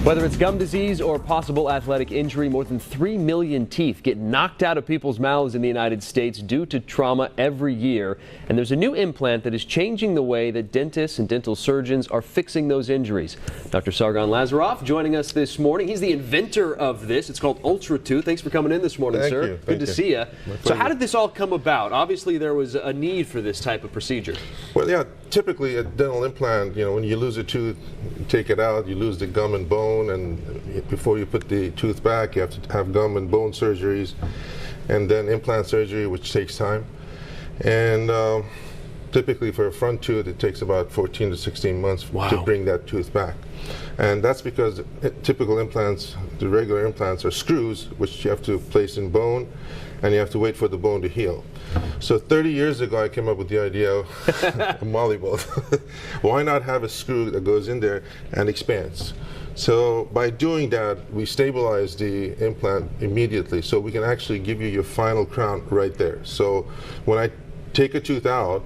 Whether it's gum disease or possible athletic injury, more than 3 million teeth get knocked out of people's mouths in the United States due to trauma every year. And there's a new implant that is changing the way that dentists and dental surgeons are fixing those injuries. Dr. Sargon Lazaroff joining us this morning. He's the inventor of this. It's called ULTRATOOTH. Thanks for coming in this morning, Thank sir. you. Good to see you. So how did this all come about? Obviously, there was a need for this type of procedure. Well, yeah, typically a dental implant, when you lose a tooth, you take it out, you lose the gum and bone, and before you put the tooth back, you have to have gum and bone surgeries, and then implant surgery, which takes time. And typically for a front tooth, it takes about 14 to 16 months to bring that tooth back. And that's because typical implants, the regular implants, are screws, which you have to place in bone, and you have to wait for the bone to heal. So 30 years ago, I came up with the idea of Molly both. Why not have a screw that goes in there and expands? So by doing that, we stabilize the implant immediately, so we can actually give you your final crown right there. So when I take a tooth out,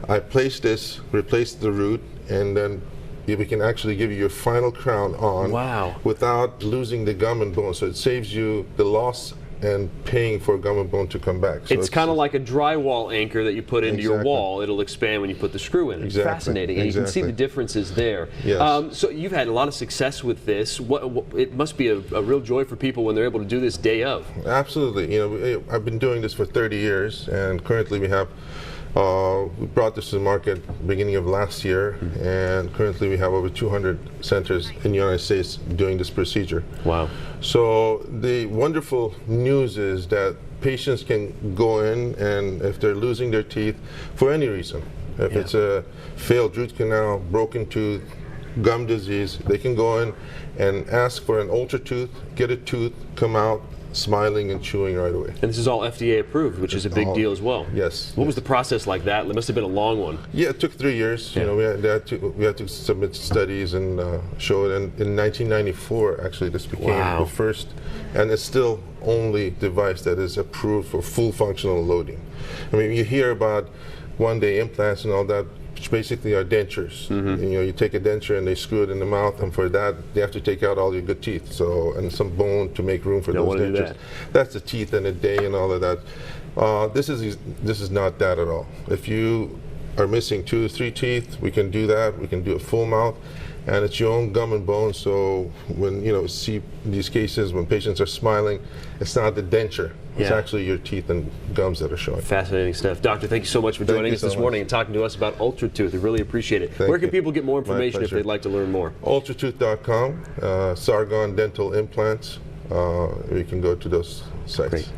I place this, replace the root, and then we can actually give you your final crown on without losing the gum and bone. So it saves you the loss and paying for gum and bone to come back. So it's kind of like a drywall anchor that you put into your wall. It'll expand when you put the screw in. It's fascinating, and you can see the differences there. Yes. So you've had a lot of success with this. It must be a real joy for people when they're able to do this day of. Absolutely. I've been doing this for 30 years, and currently we have we brought this to the market beginning of last year, and currently we have over 200 centers in the United States doing this procedure. Wow. So the wonderful news is that patients can go in, and if they're losing their teeth for any reason, if it's a failed root canal, broken tooth, gum disease, they can go in and ask for an ULTRATOOTH, get a tooth, come out smiling and chewing right away. And this is all FDA approved, which is a big deal as well. Yes. What was the process like that? It must have been a long one. Yeah, it took 3 years. We had to submit studies and show it. And in 1994, actually, this became the first, and it's still only device that is approved for full functional loading. I mean, you hear about one-day implants and all that, which basically are dentures. You take a denture and they screw it in the mouth, and for that they have to take out all your good teeth, and some bone to make room for those dentures. That's the teeth in a day and all of that. This is not that at all. If you are missing 2 or 3 teeth, we can do that. We can do a full mouth, and it's your own gum and bone. So when see these cases when patients are smiling, it's not the denture. It's actually your teeth and gums that are showing. Fascinating stuff. Doctor, thank you so much for joining us this morning and talking to us about ULTRATOOTH. We really appreciate it. Where can people get more information if they'd like to learn more? ULTRATOOTH.com, Sargon Dental Implants. You can go to those sites. Great.